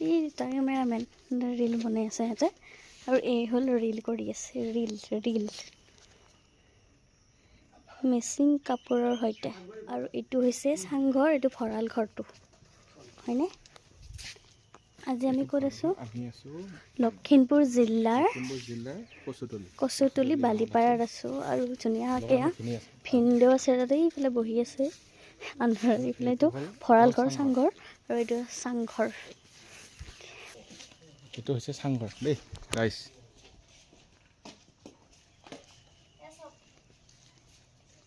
এই cameraman reel বনাই আছে সিহঁতে আৰু এই হ'ল ৰিল কৰি আছে ৰিল মেচিং কাপোৰৰ সৈতে আৰু এইটো হৈছে চাংঘৰ এইটো ভঁৰাল ঘৰটো হয়নে আজি আমি ক'ত আছো লখিমপুৰ জিলাৰ কচুতলি বালিপাৰাত আছো আৰু ধুনীয়াকৈ ভিন্দেও আছে তাতে এইফালে বহি আছে আন্ধাৰ এইফালে এইটো ভঁৰাল ঘৰ চাংঘৰ আৰু এইটো চাংঘৰ এইটো হৈছে চাংঘৰ দেই গাইস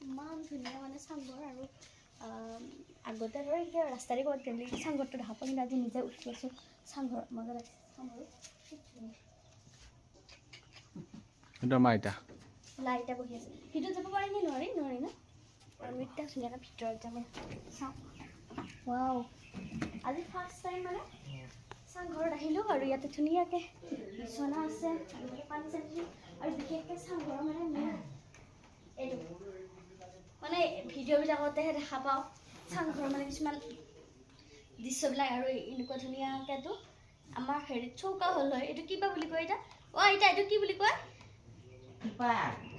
ইমান ধুনীয়া মানে চাংঘৰ আৰু আগতে ধৰ এতিয়া ৰাস্তাৰে ক'ত গ'লে চাংঘৰটো দেখা পাওঁ কিন্তু আজি নিজে উঠি আছোঁ চাংঘৰ মজা লাগিছে চাংঘৰ এইটো আমাৰ আইতা লাইটা বহি আছে ভিতৰত যাব পাৰি নে নোৱাৰি ন আৰু এতিয়া ধুনীয়াকৈ ভিতৰত যাম চাওঁ ৱাও আজি ফাৰ্ষ্ট টাইম মানে চাংঘৰত আহিলোঁ আৰু ইয়াতে ধুনীয়াকৈ বিচনা আছে আৰু পানী চানী আৰু বিশেষকৈ চাংঘৰৰ মানে এইটো মানে ভিডিঅ'বিলাকতেহে দেখা পাওঁ চাংঘৰৰ মানে কিছুমান দৃশ্যবিলাক আৰু এনেকুৱা ধুনীয়াকৈতো আমাৰ হেৰিত চৌকা হ'ল হয় এইটো কিবা বুলি কয় এতিয়া অ' এতিয়া এইটো কি বুলি কয়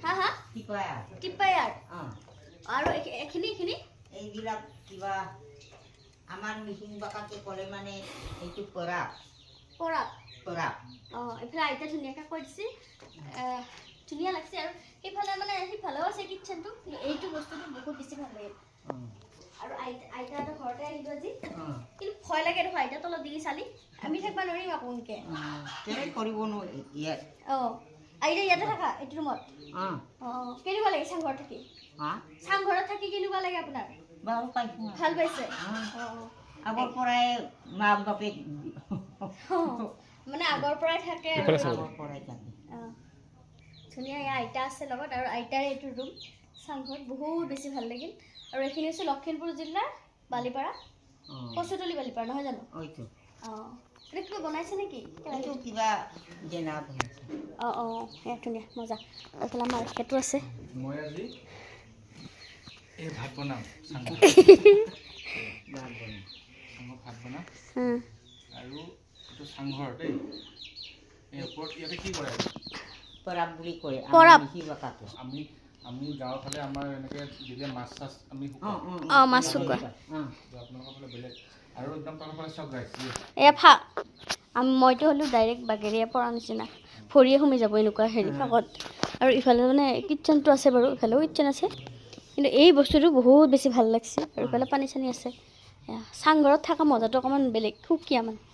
হা হা টিপায়াৰ আৰু এইখিনি এইবিলাক কিবা আমাৰ মিচিং ভাষাতে ক'লে মানে এইটো পৰাপ অঁ এইফালে আইতা ধুনীয়াকৈ কৈ দিছে ধুনীয়া লাগিছে আৰু সেইফালে মানে সিফালেও আছে কিটচেনটো এইটো বস্তুটো বহুত বেছি ভাল লাগে আৰু আইতাহঁতৰ ঘৰতে আহিলোঁ আজি কিন্তু ভয় লাগে দেখোন আইতা তলত দি চালি আমি থাকিব নোৱাৰিম আকৌ এনেকৈ কৰিব অঁ আইতা ইয়াতে থাকা এইটো ৰুমত অঁ কেনেকুৱা লাগে চাংঘৰত থাকি চাংঘৰত থাকি কেনেকুৱা লাগে আপোনাৰ ভাল পাইছে আগৰ পৰাই মাক বাপেক মানে আগৰ পৰাই থাকে ধুনীয়া আইতা আছে লগত আৰু আইতাৰে এইটো ৰুম চাংঘৰত বহুত বেছি ভাল লাগিল আৰু এইখিনি হৈছে লখিমপুৰ জিলাৰ বালিপাৰা কচুতলি বালিপাৰা নহয় জানো অঁ এইটো কিবা বনাইছে নেকি অঁ সেয়া ধুনীয়া মজা এইফালে আমাৰ সেইটো আছে মই আজি এই ভাত বনাম ভাত বনাম আৰু এইটো চাংঘৰ দেই এই ওপৰত ইয়াতে কি কৰে পৰাপ বুলি কয় আমি গাঁৱৰ ফালে আমাৰ এনেকৈ যেতিয়া মাছ চাছ আমি মাছ শুকুৱাই আপোনালোকৰ ফালে বেলেগ আৰু একদম তলৰ ফালে চব ৰাইছে এয়া মইতো হ'লোঁ ডাইৰেক্ট বাগেৰিয়া পৰা নিচিনা ভৰিয়ে সোমাই যাব এনেকুৱা হেৰি ফাকত আৰু ইফালে মানে কিটচেনটো আছে বাৰু ইফালেও কিটচেন আছে কিন্তু এই বস্তুটো বহুত বেছি ভাল লাগিছে আৰু ইফালে পানী চানী আছে চাংঘৰত থকা মজাটো অকণমান বেলেগ সুকীয়া মানে